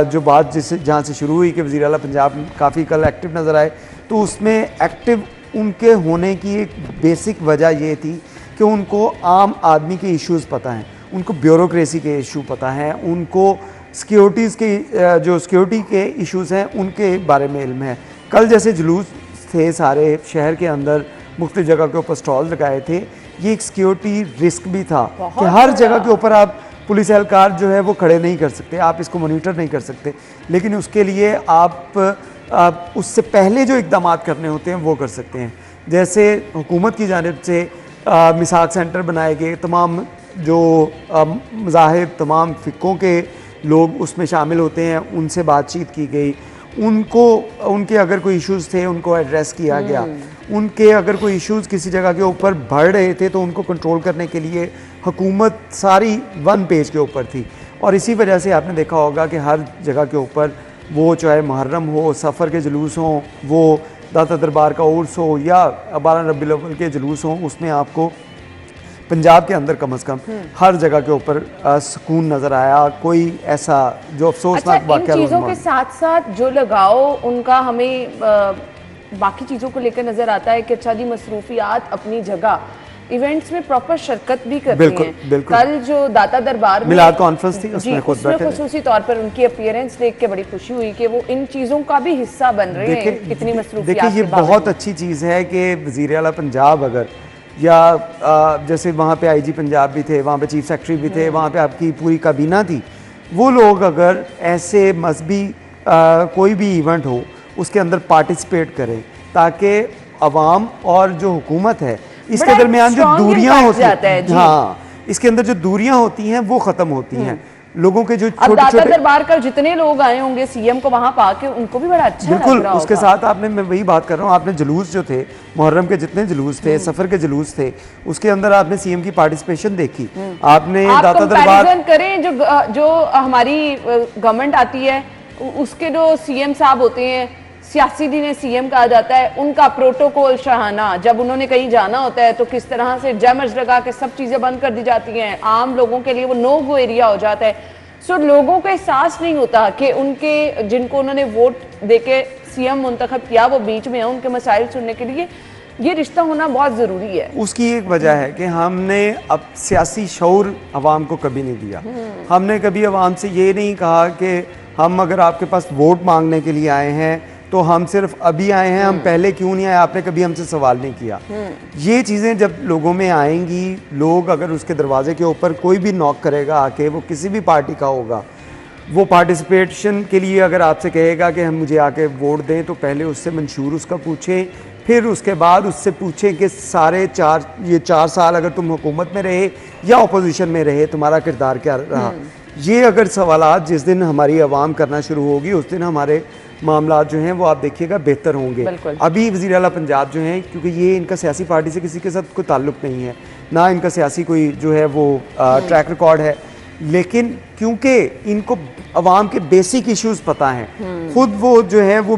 जो बात जहाँ से शुरू हुई कि वज़ीर आला पंजाब काफ़ी कल एक्टिव नज़र आए, तो उसमें एक्टिव उनके होने की एक बेसिक वजह ये थी कि उनको आम आदमी के इश्यूज़ पता हैं, उनको ब्यूरोक्रेसी के इशू पता हैं, उनको सिक्योरिटीज़ के जो सिक्योरिटी के इश्यूज़ हैं उनके बारे में इल्म है। कल जैसे जुलूस थे सारे शहर के अंदर, मुख्तलिफ जगह के ऊपर स्टॉल लगाए थे, ये एक सिक्योरिटी रिस्क भी था कि हर जगह के ऊपर आप पुलिस एहलकार जो है वो खड़े नहीं कर सकते, आप इसको मॉनिटर नहीं कर सकते, लेकिन उसके लिए आप उससे पहले जो इक़दाम करने होते हैं वो कर सकते हैं। जैसे हुकूमत की जानिब से मिसाक सेंटर बनाए गए, तमाम जो मज़ाहिब, तमाम फ़िक़ों के लोग उसमें शामिल होते हैं, उनसे बातचीत की गई, उनके अगर कोई इश्यूज़ थे उनको एड्रेस किया गया। उनके अगर कोई इश्यूज़ किसी जगह के ऊपर बढ़ रहे थे तो उनको कंट्रोल करने के लिए हुकूमत सारी वन पेज के ऊपर थी। और इसी वजह से आपने देखा होगा कि हर जगह के ऊपर, वो चाहे मुहर्रम हो, सफ़र के जुलूस हों, वो दाता दरबार का उर्स हो या 12 रबीउल अव्वल के जुलूस हों, उसमें आपको पंजाब के अंदर कम से कम हर जगह के ऊपर सुकून नज़र आया। कोई ऐसा जो अफसोसनाक अच्छा, इन चीज़ों के साथ साथ जो लगाओ उनका हमें बाकी चीज़ों को लेकर नज़र आता है कि अच्छा जी, मसरूफियात अपनी जगह, इवेंट्स में प्रॉपर शिरकत भी करते हैं। बिल्कुल। कल जो दाता दरबार में मिलाद कॉन्फ्रेंस थी, उसमें खुद उसमें बैठे खुसूसी तौर पर उनकी अपीयरेंस देख के बड़ी खुशी हुई कि वो इन चीज़ों का भी हिस्सा बन रहे हैं। कितनी मसरूफियात देखिए, ये बहुत अच्छी चीज़ है कि वज़ीर आला पंजाब अगर, या जैसे वहाँ पे आईजी पंजाब भी थे, वहाँ पे चीफ सेक्रेटरी भी थे, वहाँ पे आपकी पूरी काबीना थी, वो लोग अगर ऐसे मजहबी कोई भी इवेंट हो उसके अंदर पार्टिसिपेट करें, ताकि अवाम और जो हुकूमत है इसके दरमियान जो दूरियां होती हैं, हाँ, इसके अंदर जो दूरियां होती हैं वो ख़त्म होती हैं। लोगों के जो छोटे दरबार का जितने लोग आए होंगे सीएम को वहां पाके, उनको भी बड़ा अच्छा बिल्कुल लग रहा उसके साथ आपने, मैं वही बात कर रहा हूँ, आपने जुलूस जो थे, मुहर्रम के जितने जुलूस थे, सफर के जुलूस थे, उसके अंदर आपने सीएम की पार्टिसिपेशन देखी। आपने दाता दरबार करें, जो हमारी गवर्नमेंट आती है उसके जो सीएम साहब होते हैं, सियासी दिन सीएम कहा जाता है, उनका प्रोटोकॉल शाहाना, जब उन्होंने कहीं जाना होता है तो किस तरह से जमर्स लगा के सब चीजें बंद कर दी जाती हैं, आम लोगों के लिए वो नो गो एरिया हो जाता है। सो लोगों को एहसास नहीं होता कि उनके, जिनको उन्होंने वोट देके सीएम मुंतखब किया, वो बीच में है उनके मसाइल सुनने के लिए। ये रिश्ता होना बहुत ज़रूरी है। उसकी एक वजह है कि हमने अब सियासी शऊर अवाम को कभी नहीं दिया। हमने कभी अवाम से ये नहीं कहा कि हम अगर आपके पास वोट मांगने के लिए आए हैं तो हम सिर्फ अभी आए हैं, हम पहले क्यों नहीं आए, आपने कभी हमसे सवाल नहीं किया। ये चीज़ें जब लोगों में आएंगी, लोग अगर उसके दरवाजे के ऊपर कोई भी नॉक करेगा आके, वो किसी भी पार्टी का होगा, वो पार्टिसिपेशन के लिए अगर आपसे कहेगा कि हम मुझे आके वोट दें, तो पहले उससे मंशूर उसका पूछें, फिर उसके बाद उससे पूछें कि सारे 4 साल अगर तुम हुकूमत में रहे या अपोजिशन में रहे, तुम्हारा किरदार क्या रहा। ये अगर सवालात जिस दिन हमारी आवाम करना शुरू होगी, उस दिन हमारे मामला जो हैं वो आप देखिएगा बेहतर होंगे। अभी वज़ीर आला पंजाब जो हैं, क्योंकि ये इनका सियासी पार्टी से किसी के साथ कोई ताल्लुक़ नहीं है, ना इनका सियासी कोई जो है वो ट्रैक रिकॉर्ड है, लेकिन क्योंकि इनको अवाम के बेसिक इश्यूज़ पता हैं, खुद वो जो है वो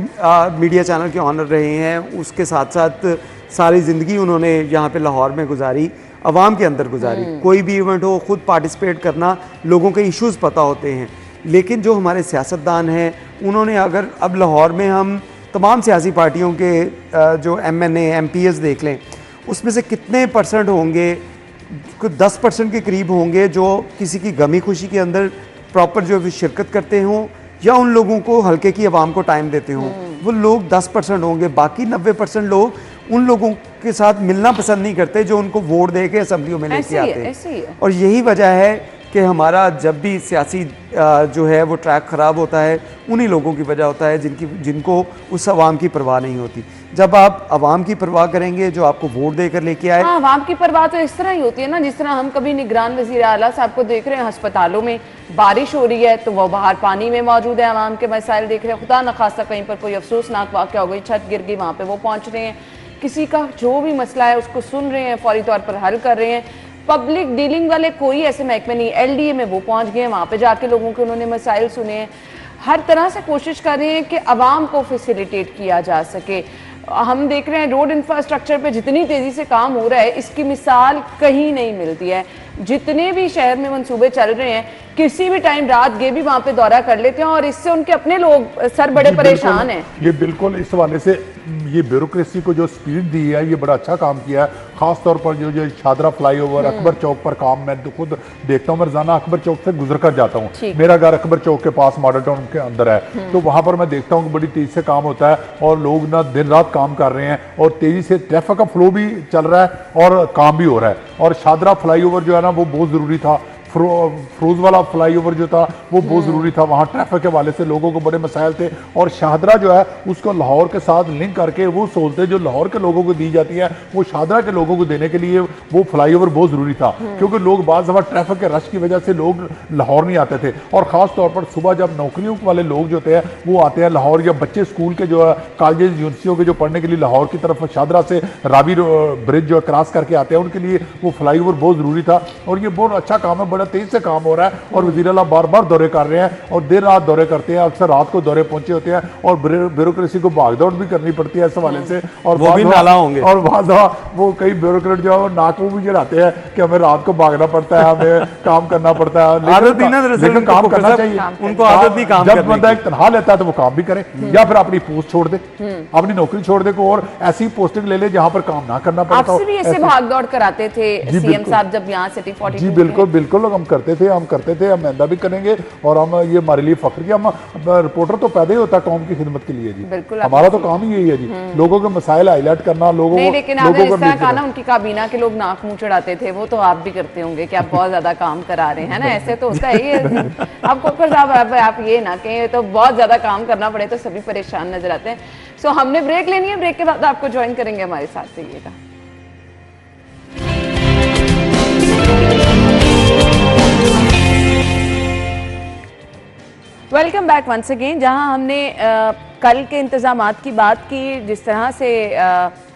मीडिया चैनल के ऑनर रहे हैं, उसके साथ साथ सारी ज़िंदगी उन्होंने यहाँ पे लाहौर में गुजारी, अवाम के अंदर गुजारी। कोई भी इवेंट हो, खुद पार्टिसिपेट करना, लोगों के इश्यूज़ पता होते हैं। लेकिन जो हमारे सियासतदान हैं, उन्होंने अगर अब लाहौर में हम तमाम सियासी पार्टियों के जो MNA MPs देख लें, उसमें से कितने परसेंट होंगे, 10% के करीब होंगे जो किसी की गमी खुशी के अंदर प्रॉपर जो शिरकत करते हों या उन लोगों को हल्के की आवाम को टाइम देते हों। वो लोग 10% होंगे, बाकी 90% लोग उन लोगों के साथ मिलना पसंद नहीं करते जो उनको वोट दे के असम्बलियों में लेके आते हैं। और यही वजह है कि हमारा जब भी सियासी जो है वो ट्रैक ख़राब होता है, उन्हीं लोगों की वजह होता है जिनको उस आवाम की परवाह नहीं होती। जब आप आवाम की परवाह करेंगे, जो आपको वोट देकर लेके आए। हाँ, आवाम की परवाह तो इस तरह ही होती है ना, जिस तरह हम कभी निगरान वज़ीर आला साहब को देख रहे हैं, अस्पतालों में बारिश हो रही है तो वो बाहर पानी में मौजूद है, आवाम के मसाइल देख रहे हैं, खुदा न खास्ता कहीं पर कोई अफसोसनाक वाक़या हो गई, छत गिर गई, वहाँ पर वो पहुँच रहे हैं, किसी का जो भी मसला है उसको सुन रहे हैं, फौरी तौर पर हल कर रहे हैं। पब्लिक डीलिंग वाले कोई ऐसे महकमे नहीं, LDA में वो पहुंच गए हैं, वहाँ पे जाके लोगों के उन्होंने मसाइल सुने हैं, हर तरह से कोशिश कर रहे हैं कि आवाम को फैसिलिटेट किया जा सके। हम देख रहे हैं रोड इंफ्रास्ट्रक्चर पे जितनी तेज़ी से काम हो रहा है, इसकी मिसाल कहीं नहीं मिलती है। जितने भी शहर में मंसूबे चल रहे हैं, किसी भी टाइम रात गे भी वहाँ पे दौरा कर लेते हैं और इससे उनके अपने लोग सर बड़े परेशान हैं। ये बिल्कुल इस हवाले से ये ब्यूरोक्रेसी को जो स्पीड दी है, ये बड़ा अच्छा काम किया है। खास तौर पर जो शादरा फ्लाईओवर अकबर चौक पर काम मैं तो खुद देखता हूँ, मैं रोजाना अकबर चौक से गुजर कर जाता हूँ, मेरा घर अकबर चौक के पास मॉडल टाउन के अंदर है, तो वहाँ पर मैं देखता हूँ कि बड़ी तेजी से काम होता है और लोग ना दिन रात काम कर रहे हैं और तेजी से ट्रैफिक का फ्लो भी चल रहा है और काम भी हो रहा है। और शादरा फ्लाईओवर जो है ना वो बहुत ज़रूरी था, फरोज वाला फ्लाईओवर जो था वो बहुत ज़रूरी था, वहाँ ट्रैफिक के हवाले से लोगों को बड़े मसाइल थे। और शाहदरा जो है उसको लाहौर के साथ लिंक करके वो सहूलतें जो लाहौर के लोगों को दी जाती है वो शाहदरा के लोगों को देने के लिए वो फ्लाईओवर बहुत ज़रूरी था, क्योंकि लोग बाज़ दफ़ा ट्रैफिक के रश की वजह से लोग लाहौर नहीं आते थे। और ख़ास तौर पर सुबह जब नौकरियों वाले लोग जो होते हैं वो आते हैं लाहौर, या बच्चे स्कूल के जो है कॉलेज यूनिवर्सिटियों के जो पढ़ने के लिए लाहौर की तरफ शाहदरा से रावी ब्रिज जो क्रॉस करके आते हैं, उनके लिए वो फ्लाईओवर बहुत ज़रूरी था। और ये बहुत अच्छा काम है, बड़ा तेज़ से काम हो रहा है। और वज़ीर आला बार बार दौरे कर रहे हैं और देर रात दौरे करते हैं, अक्सर रात को दौरे पहुंचे होते हैं और ब्यूरोक्रेसी को भागदौड़ भी करनी पड़ती है इस हवाले से। और वो भी नाला होंगे और बाद वो कई ब्यूरोक्रेट जो है वो नाक मुंह भी चढ़ाते हैं कि हमें रात को भागना पड़ता है, हमें काम करना पड़ता है, लेकिन काम करना चाहिए। उनको आदत भी काम जब बंदा एक तनख्वाह लेता है तो वो काम भी करे, या फिर अपनी पोस्ट छोड़ दे, अपनी नौकरी छोड़ दे को और ऐसी पोस्टिंग ले ले जहां पर काम ना करना पड़ता। आपसे भी ऐसे भागदौड़ कराते थे सीएम साहब जब यहाँ सिटी 42? जी बिल्कुल बिल्कुल, हम करते थे, हम आइंदा भी करेंगे। और हम ये हमारे लिए फख्र की, हम रिपोर्टर तो पैदा ही होता है कौम की खिदमत के लिए जी, हमारा तो काम ही यही है जी, लोगों के मसाइल हाईलाइट करना, लोगों को। लेकिन आपने इस तरह कहा ना उनकी काबीना के लोग नाक मुंह चढ़ाते थे, वो तो आप भी करते होंगे कि आप बहुत ज्यादा काम करा रहे हैं ना, ऐसे तो होता है ये। आपको फिर आप ये ना कहें तो बहुत ज्यादा काम करना पड़े तो सभी परेशान नजर आते हैं। सो हमने ब्रेक लेनी है, ब्रेक के बाद आपको ज्वाइन करेंगे, हमारे साथ रहिएगा। Welcome back once again. जहां हमने कल के इंतज़ामात की बात की, जिस तरह से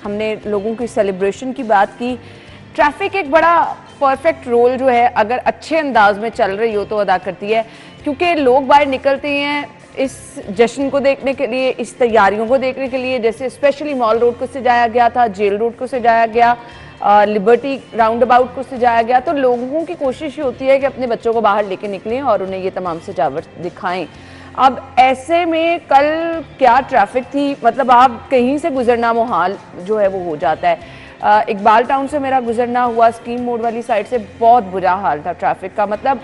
हमने लोगों की सेलिब्रेशन की बात की, ट्रैफिक एक बड़ा परफेक्ट रोल जो है अगर अच्छे अंदाज में चल रही हो तो अदा करती है, क्योंकि लोग बाहर निकलते हैं इस जश्न को देखने के लिए, इस तैयारियों को देखने के लिए। जैसे स्पेशली मॉल रोड को सजाया गया था, जेल रोड को सजाया गया, लिबर्टी राउंड अबाउट को सजाया गया, तो लोगों की कोशिश ये होती है कि अपने बच्चों को बाहर लेके निकलें और उन्हें ये तमाम सजावट दिखाएं। अब ऐसे में कल क्या ट्रैफिक थी, मतलब आप कहीं से गुजरना मुहाल जो है वो हो जाता है। इकबाल टाउन से मेरा गुजरना हुआ, स्कीम मोड वाली साइड से बहुत बुरा हाल था ट्रैफिक का, मतलब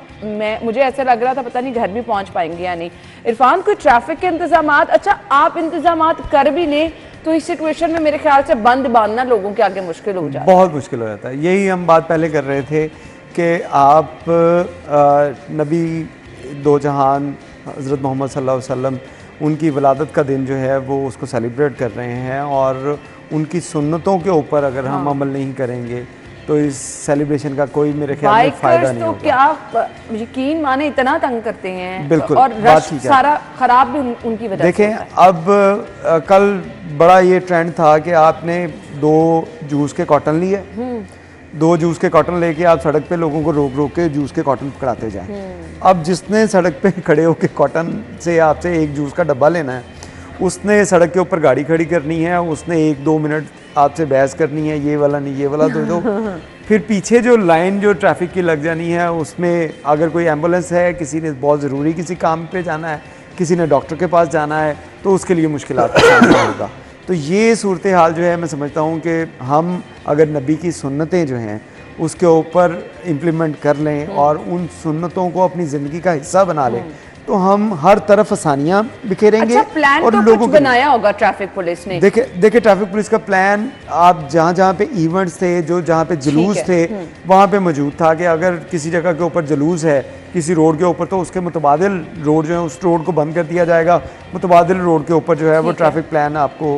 मुझे ऐसा लग रहा था पता नहीं घर भी पहुंच पाएंगे या नहीं। इरफान, कोई ट्रैफिक के इंतजामात, अच्छा आप इंतजामात कर भी लें तो इस सिचुएशन में मेरे ख्याल से बंद बांधना लोगों के आगे मुश्किल हो जाता है, बहुत मुश्किल हो जाता है। यही हम बात पहले कर रहे थे कि आप नबी दो जहान हज़रत मोहम्मद सल्लल्लाहु अलैहि वसल्लम, उनकी विलादत का दिन जो है वो उसको सेलिब्रेट कर रहे हैं, और उनकी सुन्नतों के ऊपर अगर हम अमल नहीं करेंगे तो इस सेलिब्रेशन का कोई मेरे ख्याल में फ़ायदा नहीं होगा। क्या यकीन माने इतना तंग करते हैं, बिल्कुल, और रश सारा खराब भी उनकी वजह से। देखें अब कल बड़ा ये ट्रेंड था कि आपने 2 जूस के कॉटन लिए, 2 जूस के कॉटन लेके आप सड़क पे लोगों को रोक रोक के जूस के कॉटन पकड़ाते जाएं। अब जिसने सड़क पे खड़े होके कॉटन से आपसे 1 जूस का डब्बा लेना है, उसने सड़क के ऊपर गाड़ी खड़ी करनी है, उसने 1-2 मिनट आपसे बहस करनी है, ये वाला नहीं ये वाला दो फिर पीछे जो लाइन जो ट्रैफिक की लग जानी है, उसमें अगर कोई एम्बुलेंस है, किसी ने बहुत ज़रूरी किसी काम पे जाना है, किसी ने डॉक्टर के पास जाना है, तो उसके लिए मुश्किलात का सामना होगा। तो ये सूरत हाल जो है मैं समझता हूँ कि हम अगर नबी की सुन्नतें जो हैं उसके ऊपर इम्प्लीमेंट कर लें और उन सुन्नतों को अपनी ज़िंदगी का हिस्सा बना लें, तो हम हर तरफ आसानियां बिखेरेंगे। अच्छा, प्लान और तो लोगों कुछ बनाया होगा ट्रैफिक पुलिस ने। देखिए ट्रैफिक पुलिस का प्लान, आप जहाँ पे इवेंट्स थे, जहाँ पे जुलूस थे, वहाँ पे मौजूद था कि अगर किसी जगह के ऊपर जुलूस है किसी रोड के ऊपर, तो उसके मुतबादिल रोड जो है उस रोड को बंद कर दिया जाएगा, मुतबादिल रोड के ऊपर जो है वो ट्रैफिक प्लान आपको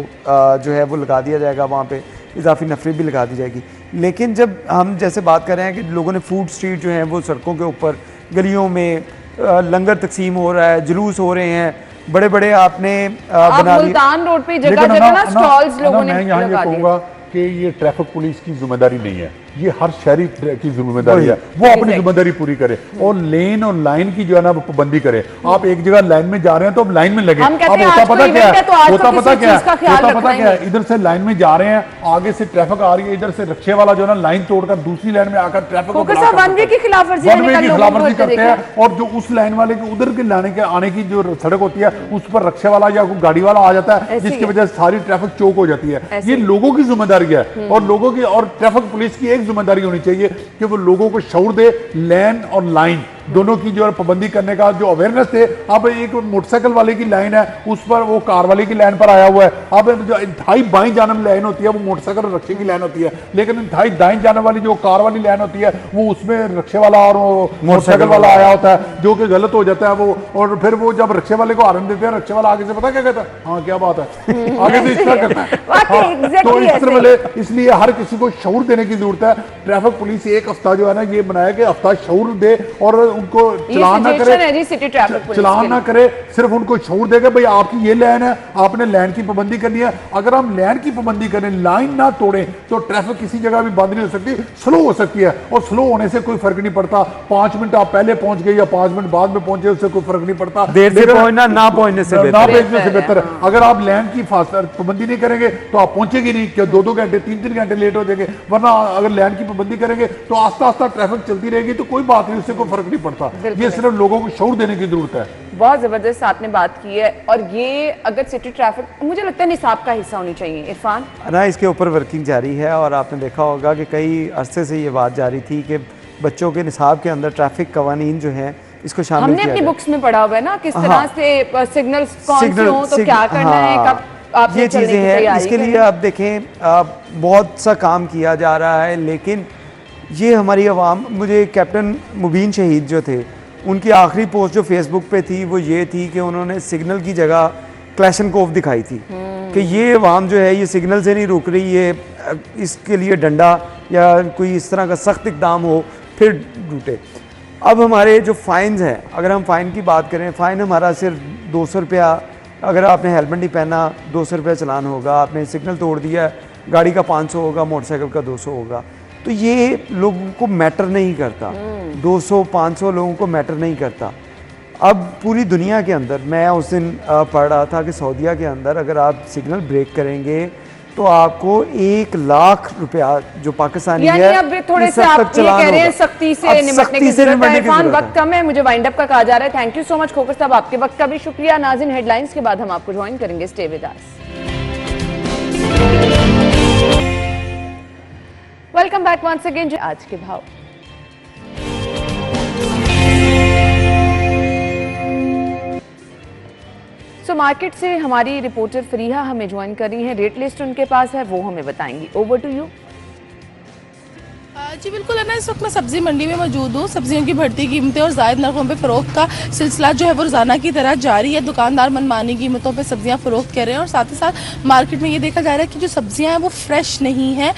जो है वो लगा दिया जाएगा, वहाँ पे इजाफी नफरी भी लगा दी जाएगी। लेकिन जब हम जैसे बात कर रहे हैं कि लोगों ने फूड स्ट्रीट जो है वो सड़कों के ऊपर, गलियों में लंगर तकसीम हो रहा है, जुलूस हो रहे हैं, बड़े बड़े आपने बना लिए। मुल्तान रोड पे जगह जगह ना स्टॉल्स लोगों ने लगा दिए। मैं कहूँगा कि ये ट्रैफिक पुलिस की जिम्मेदारी नहीं है, ये हर शहरी की जिम्मेदारी है, वो अपनी जिम्मेदारी पूरी करे और लेन और लाइन की जो है ना वो पाबंदी करे। आप एक जगह लाइन में जा रहे हैं तो अब लाइन में लगे। हम कहते हैं होता पता क्या है, होता पता क्या है, इधर से लाइन में जा रहे हैं, आगे से ट्रैफिक आ रही है, इधर से रिक्शे वाला जो है ना लाइन तोड़कर दूसरी लाइन में आकर ट्रैफिक को वन वे की खिलाफवर्जी करते हैं, और जो उस लाइन वाले के उधर के लाने के आने की जो सड़क होती है उस पर रिक्शे वाला या गाड़ी वाला आ जाता है, जिसकी वजह से सारी ट्रैफिक चौक हो जाती है। ये लोगों की जिम्मेदारी है, और ट्रैफिक पुलिस की एक जिम्मेदारी होनी चाहिए कि वो लोगों को शऊर दे, लेन और लाइन दोनों की जो है पाबंदी करने का जो अवेयरनेस थे। अब एक मोटरसाइकिल वाले की लाइन है, उस पर वो कार वाले की लाइन पर आया हुआ है। अब जो इंतहाई बाईं जानब लाइन होती है वो मोटरसाइकिल और रिक्शे की लाइन होती है, लेकिन इंतहाई दाईं जानब वाली जो कार वाली लाइन होती है वो उसमें रिक्शे वाला और मोटरसाइकिल वाला आया होता है, जो कि गलत हो जाता है वो। और फिर वो जब रिक्शे वाले को हॉर्न देते हैं, रिक्शे वाला आगे से पता क्या कहता है, हाँ क्या बात है, आगे से इस तरह करता है। हाँ, तो इस तरह वाले, इसलिए हर किसी को शऊर देने की जरूरत है। ट्रैफिक पुलिस एक हफ्ता जो है ना ये बनाया कि हफ्ता शऊर दे और उनको चलान ना करे, चलान ना करे, सिर्फ उनको शऊर देगा भाई आपकी ये लाइन है, आपने लाइन की पाबंदी करनी है। अगर हम लाइन की पाबंदी करें, लाइन ना तोड़ें, तो ट्रैफिक किसी जगह भी बंद नहीं हो सकती, स्लो हो सकती है। और स्लो होने से कोई फर्क नहीं पड़ता, 5 मिनट आप पहले पहुंच गए या 5 मिनट बाद में पहुंचे, उससे कोई फर्क नहीं पड़ता। देर से पहुंचना ना पहुंचने से बेहतर है। अगर आप लाइन की पाबंदी नहीं करेंगे तो आप पहुंचेंगे नहीं, कि 2-2 घंटे 3-3 घंटे लेट हो जाएंगे। वरना अगर लाइन की पाबंदी करेंगे तो आस्ता आस्ता ट्रैफिक चलती रहेगी, तो कोई बात नहीं, उससे कोई फर्क नहीं पड़ता। ये सिर्फ लोगों को शऊर देने की जरूरत है। बहुत जबरदस्त आपने बात की है। और ये अगर सिटी ट्रैफिक, मुझे लगता है निसाब का हिस्सा होनी चाहिए। इरफान ना, इसके ऊपर वर्किंग जारी है और आपने देखा होगा कि कई अरसे से ये बात जारी थी कि बच्चों के निसाब के अंदर ट्रैफिक कवानीन जो है इसको शामिल हमने अपनी बुक्स में पढ़ा हुआ है ना, किस तरह से सिग्नल्स कौन से हो तो क्या करना है, कब आप ये चीज़ें हैं। इसके लिए आप देखें बहुत सा काम किया जा रहा है, लेकिन ये हमारी आवाम, मुझे कैप्टन मुबीन शहीद जो थे उनकी आखिरी पोस्ट जो फेसबुक पे थी वो ये थी कि उन्होंने सिग्नल की जगह क्लैशनकोफ दिखाई थी कि ये आवाम जो है ये सिग्नल से नहीं रुक रही है, इसके लिए डंडा या कोई इस तरह का सख्त इकदाम हो फिर रूटे। अब हमारे जो फ़ाइन्स हैं, अगर हम फ़ाइन की बात करें, फ़ाइन हमारा सिर्फ 200 रुपया, अगर आपने हेलमेट नहीं पहना 200 रुपया चलान होगा, आपने सिग्नल तोड़ दिया गाड़ी का 500 होगा, मोटरसाइकिल का 200 होगा। तो ये लोगों को मैटर नहीं करता, 200-500 लोगों को मैटर नहीं करता। अब पूरी दुनिया के अंदर, मैं उस दिन पढ़ रहा था कि सऊदीया के अंदर अगर आप सिग्नल ब्रेक करेंगे तो आपको 1 लाख रुपया जो पाकिस्तानी यानी है, अब थोड़े से आप ये कह रहे हैं सख्ती से निपटने की जरूरत है। इरफान, वक्त कम है, मुझे वाइंड अप का कहा जा रहा है। थैंक यू सो मच खोकर साहब, आपके वक्त का भी शुक्रिया। नाज़रीन, हेडलाइंस के बाद हम आपको ज्वाइन करेंगे। Stay with us. Welcome back once again. आज के भाव, मार्केट से हमारी रिपोर्टर फरीहा हमें ज्वाइन कर रही हैं। रेट लिस्ट उनके पास है, वो हमें बताएंगी। Over to you. जी बिल्कुल है ना, इस वक्त मैं सब्जी मंडी में मौजूद हूँ। सब्जियों की बढ़ती कीमतें और जायद नरखों पे फरोख्त का सिलसिला जो है वो रोजाना की तरह जारी है। दुकानदार मनमानी कीमतों पे सब्जियां फरोख्त कर रहे हैं और साथ ही साथ मार्केट में ये देखा जा रहा है कि जो सब्जियां हैं वो फ्रेश नहीं है,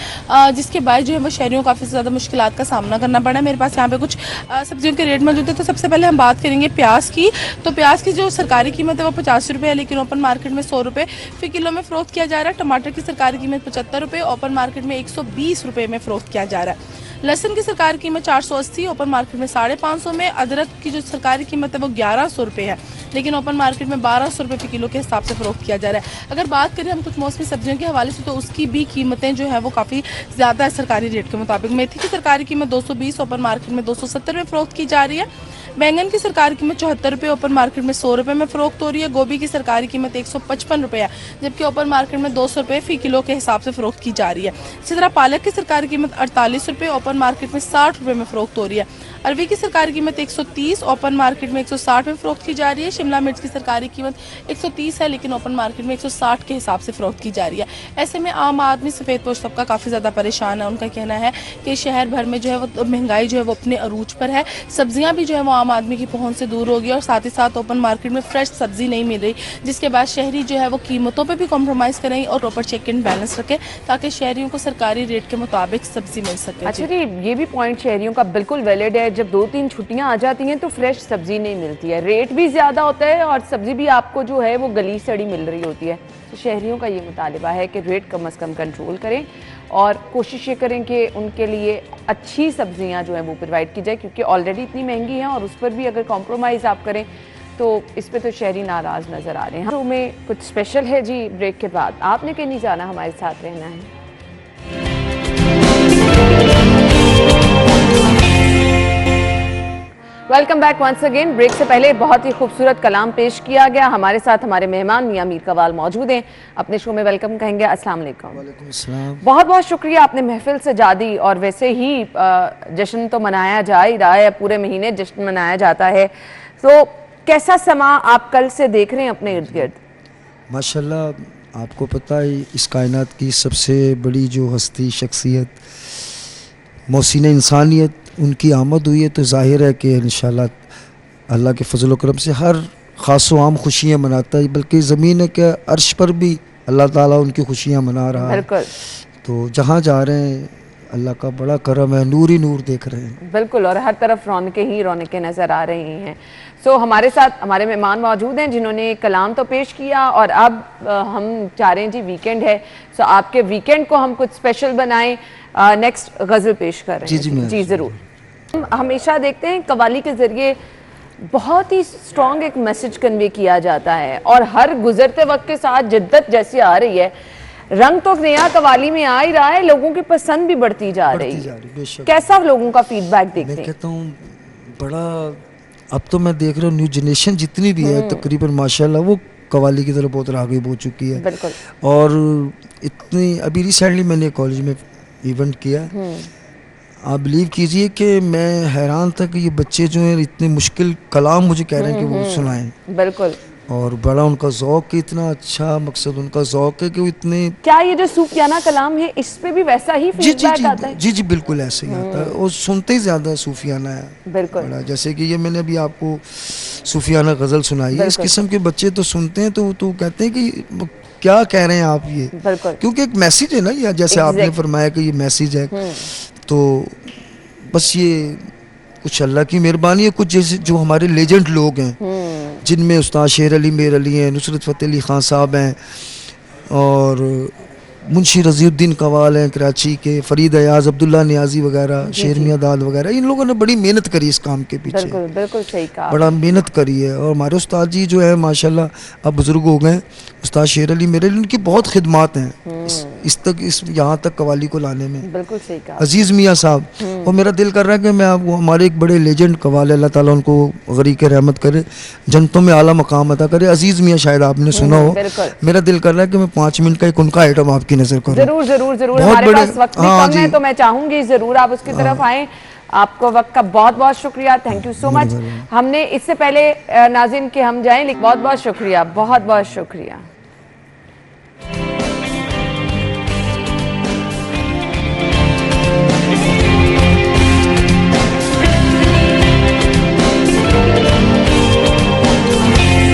जिसके बाद जो है वो शहरियों को काफ़ी ज़्यादा मुश्किलात का सामना करना पड़ा है। मेरे पास यहाँ पे कुछ सब्जियों के रेट मौजूद है। तो सबसे पहले हम बात करेंगे प्याज की। तो प्याज की जो सरकारी कीमत है वो 85 रुपये है, लेकिन ओपन मार्केट में 100 रुपये फी किलो में फरोख्त किया जा रहा है। टमाटर की सरकारी कीमत 75 रुपये, ओपन मार्केट में 120 रुपये में फरोख्त किया जा रहा है। लहसुन की सरकारी कीमत 480, ओपन मार्केट में 550 में। अदरक की जो सरकारी कीमत है वो 1100 रुपये है, लेकिन ओपन मार्केट में 1200 रुपये फी किलो के हिसाब से फरोख्त किया जा रहा है। अगर बात करें हम कुछ मौसमी सब्जियों के हवाले से, तो उसकी भी कीमतें जो है वो काफ़ी ज़्यादा है सरकारी रेट के मुताबिक। मेथी की सरकारी कीमत 220, ओपन मार्केट में 270 रुपये फरोख्त की जा रही है। बैंगन की सरकारी कीमत 74 रुपये, ओपन मार्केट में 100 रुपये में फरोख्त हो रही है। गोभी की सरकारी कीमत 155 रुपये है, जबकि ओपन मार्केट में 200 रुपये फी किलो के हिसाब से फरोख्त की जा रही है। इसी तरह पालक की सरकारी कीमत 48 रुपये, ओपन मार्केट में 60 रुपये में फरोख्त हो रही है। अरवी की सरकारी कीमत 130, ओपन मार्केट में 160 में फरोख्त की जा रही है। शिमला मिर्च की सरकारी कीमत 130 है, लेकिन ओपन मार्केट में 160 के हिसाब से फरोख्त की जा रही है। ऐसे में आम आदमी, सफ़ेद पोश तबका काफ़ी ज़्यादा परेशान है। उनका कहना है कि शहर भर में जो है वो महंगाई जो है वो अपने अरूज पर है। सब्जियां भी जो है वो आम आदमी की पहुंच से दूर होगी और साथ ही साथ ओपन मार्केट में फ्रेश सब्जी नहीं मिल रही, जिसके बाद शहरी जो है वो कीमतों पर भी कॉम्प्रोमाइज़ करें और प्रॉपर चेक एंड बैलेंस रखें ताकि शहरियों को सरकारी रेट के मुताबिक सब्जी मिल सके। अच्छा जी, ये भी पॉइंट शहरियों का बिल्कुल वैलिड है। जब 2-3 छुट्टियां आ जाती हैं तो फ्रेश सब्जी नहीं मिलती है, रेट भी ज़्यादा होता है और सब्जी भी आपको जो है वो गली सड़ी मिल रही होती है। तो शहरियों का ये मुतालिबा है कि रेट कम से कम कंट्रोल करें और कोशिश ये करें कि उनके लिए अच्छी सब्जियां जो हैं वो प्रोवाइड की जाए, क्योंकि ऑलरेडी इतनी महंगी हैं और उस पर भी अगर कॉम्प्रोमाइज़ आप करें तो इस पे तो शहरी नाराज़ नज़र आ रहे हैं। तो में कुछ स्पेशल है जी, ब्रेक के बाद आपने कहीं नहीं जाना, हमारे साथ रहना है। Welcome back once again. Break से पहले बहुत ही खूबसूरत कलाम पेश किया गया। हमारे साथ हमारे मेहमान मियां मीर कवाल मौजूद हैं। अपने शो में वेलकम कहेंगे। अस्सलाम वालेकुम। वालेकुम अस्सलाम। बहुत बहुत शुक्रिया, आपने महफिल सजा दी। और वैसे ही जश्न तो मनाया जा ही रहा है, पूरे महीने जश्न मनाया जाता है। तो कैसा समा आप कल से देख रहे हैं अपने इर्द गिर्द? माशाल्लाह, आपको पता है इस कायनात की सबसे बड़ी जो हस्ती शख्सियत मोहसिन इंसानियत, उनकी आमद हुई है, तो जाहिर है कि इंशाल्लाह अल्लाह के फजल करम से हर ख़ास व आम खुशियाँ मनाता है, बल्कि ज़मीन के अर्श पर भी अल्लाह ताला उनकी खुशियाँ मना रहा है। बिल्कुल। तो जहाँ जा रहे हैं अल्लाह का बड़ा करम है, नूर ही नूर देख रहे हैं। बिल्कुल, और हर तरफ रौनकें ही रौनकें नज़र आ रही हैं। सो हमारे साथ हमारे मेहमान मौजूद हैं जिन्होंने कलाम तो पेश किया, और अब हम चाह रहे हैं जी वीकेंड है, सो आपके वीकेंड को हम कुछ स्पेशल बनाएं। नेक्स्ट गज़ल पेश कर रहे हैं। जी ज़रूर। हम हमेशा देखते हैं कवाली के ज़रिए बहुत ही स्ट्रॉन्ग एक मैसेज कन्वे किया जाता है, और हर गुजरते वक्त के साथ जिद्दत जैसी आ रही है, रंग तो नया कवाली में आ ही रहा है, लोगों की पसंद भी बढ़ती जा रही है। कैसा लोगों का फीडबैक देखते हैं? मैं कहता हूँ बड़ा, अब तो मैं देख रहा हूँ न्यू जनरेशन जितनी भी है तकरीबन माशाल्लाह वो कवाली की तरफ बहुत राग़िब हो चुकी है। बिल्कुल। और इतनी अभी रिसेंटली मैंने कॉलेज में इवेंट किया, आप बिलीव कीजिए कि मैं हैरान था कि ये बच्चे जो हैं इतने मुश्किल कलाम मुझे कह रहे हैं कि वो सुनाएं। बिल्कुल। और बड़ा उनका ज़ौक़, इतना अच्छा मकसद उनका ज़ौक़ है कि वो इतने, क्या ये जो सूफियाना कलाम है इस पे भी वैसा ही फीडबैक आता है? जी बिल्कुल ऐसे ही आता है, और सुनते ही ज़्यादा सूफियाना है। बिल्कुल। बड़ा, जैसे कि ये मैंने अभी आपको सूफियाना गज़ल सुनाई है, इस किस्म के बच्चे तो सुनते हैं तो कहते हैं कि क्या कह रहे हैं आप ये। बिल्कुल। क्योंकि एक मैसेज है ना, या जैसे आपने फरमाया कि ये मैसेज है, तो बस ये कुछ अल्लाह की मेहरबानी है। कुछ जैसे जो हमारे लेजेंड लोग हैं, जिनमें उस्ताद शेर अली मेर अली हैं, नुसरत फ़तेह अली ख़ान साहब हैं, और मुंशी रज़ीउद्दीन कवाल हैं कराची के, फ़रीद अयाज़, अब्दुल्ला नियाज़ी वगैरह, शेर मियां दाद वगैरह, इन लोगों ने बड़ी मेहनत करी इस काम के पीछे। बिल्कुल बिल्कुल सही कहा, बड़ा मेहनत करी है। और हमारे उस्ताद जी जो है माशाल्लाह अब बुज़ुर्ग हो गए, उस्ताद शेर अली मेरे लिए उनकी बहुत खिदमात हैं इस यहाँ तक कवाली को लाने में। बिल्कुल सही कहा। अजीज़ मियाँ साहब, और मेरा दिल कर रहा है कि मैं आपको, हमारे एक बड़े लेजेंड कवाल, अल्लाह ताला उनको गरीक रहमत करे, जनतों में आला मकाम अता करे। अजीज़ मियाँ शायद आपने सुना हो, मेरा दिल कर रहा है कि मैं 5 मिनट का एक उनका आइटम आपकी नज़र करूँ। जरूर जरूर जरूर, हमारे पास वक्त भी कम है, तो मैं चाहूंगी जरूर आप उसकी तरफ आएं। आपको वक्त का बहुत बहुत शुक्रिया, थैंक यू सो मच। हमने इससे पहले नाज़रीन के हम जाएं, लेकिन बहुत बहुत शुक्रिया, बहुत बहुत शुक्रिया।